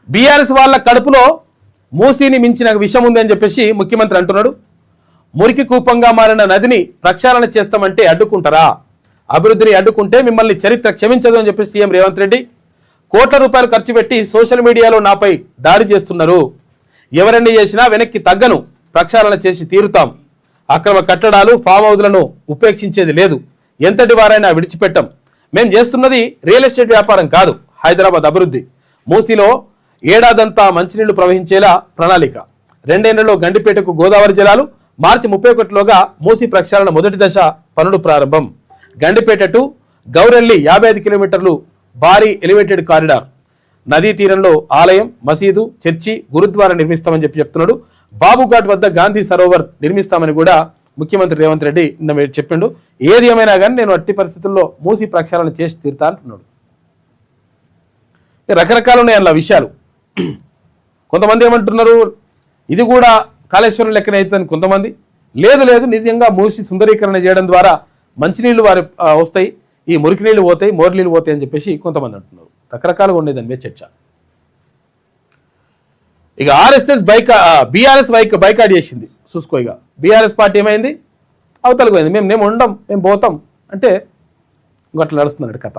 BRS వాళ్ళ కడుపులో మూసీని మించిన విషం ఉందని చెప్పేసి ముఖ్యమంత్రి అంటున్నాడు. మురికి కూపంగా మారిన నదిని ప్రక్షాళన చేస్తామంటే అడ్డుకుంటారా? అభివృద్ధిని అడ్డుకుంటే మిమ్మల్ని చరిత్ర క్షమించదు అని చెప్పి సీఎం రేవంత్ రెడ్డి కోట్ల రూపాయలు ఖర్చు పెట్టి సోషల్ మీడియాలో నాపై దాడి చేస్తున్నారు. ఎవరన్నీ చేసినా వెనక్కి తగ్గను, ప్రక్షాళన చేసి తీరుతాం. అక్రమ కట్టడాలు ఫామ్ హౌస్లను ఉపేక్షించేది లేదు. ఎంతటి వారైనా విడిచిపెట్టాం. మేం చేస్తున్నది రియల్ ఎస్టేట్ వ్యాపారం కాదు, హైదరాబాద్ అభివృద్ధి. మూసీలో ఏడాదంతా మంచినీళ్లు ప్రవహించేలా ప్రణాళిక. 2 ఏళ్లలో గండిపేటకు గోదావరి జలాలు, మార్చి 31లోగా మూసీ ప్రక్షాళన మొదటి దశ పనులు ప్రారంభం. గండిపేట టు గౌరెల్లి 55 కిలోమీటర్లు భారీ ఎలివేటెడ్ కారిడార్. నదీ తీరంలో ఆలయం, మసీదు, చర్చి, గురుద్వారా నిర్మిస్తామని చెప్తున్నాడు. బాబుఘాట్ వద్ద గాంధీ సరోవర్ నిర్మిస్తామని కూడా ముఖ్యమంత్రి రేవంత్ రెడ్డి నిన్న చెప్పిండు. ఏది ఏమైనా కానీ నేను అట్టి పరిస్థితుల్లో మూసీ ప్రక్షాళన చేసి తీరుతా అంటున్నాడు. రకరకాలు ఉన్నాయి అలా విషయాలు. కొంతమంది ఏమంటున్నారు, ఇది కూడా కాళేశ్వరం లెక్కన అవుతుందని. కొంతమంది లేదు నిజంగా మూసి సుందరీకరణ చేయడం ద్వారా మంచినీళ్ళు వారి వస్తాయి, ఈ మురికి నీళ్ళు పోతాయి, మోరు నీళ్ళు పోతాయి అని చెప్పేసి కొంతమంది అంటున్నారు. రకరకాలుగా ఉండేది దాని మీద చర్చ. ఇక బీఆర్ఎస్ బైకాట్ చేసింది. చూసుకో, ఇక బీఆర్ఎస్ పార్టీ ఏమైంది, అవతలకు పోయింది. మేము ఉండం, మేము పోతాం అంటే ఇంకట్లా నడుస్తున్నాడు కథ.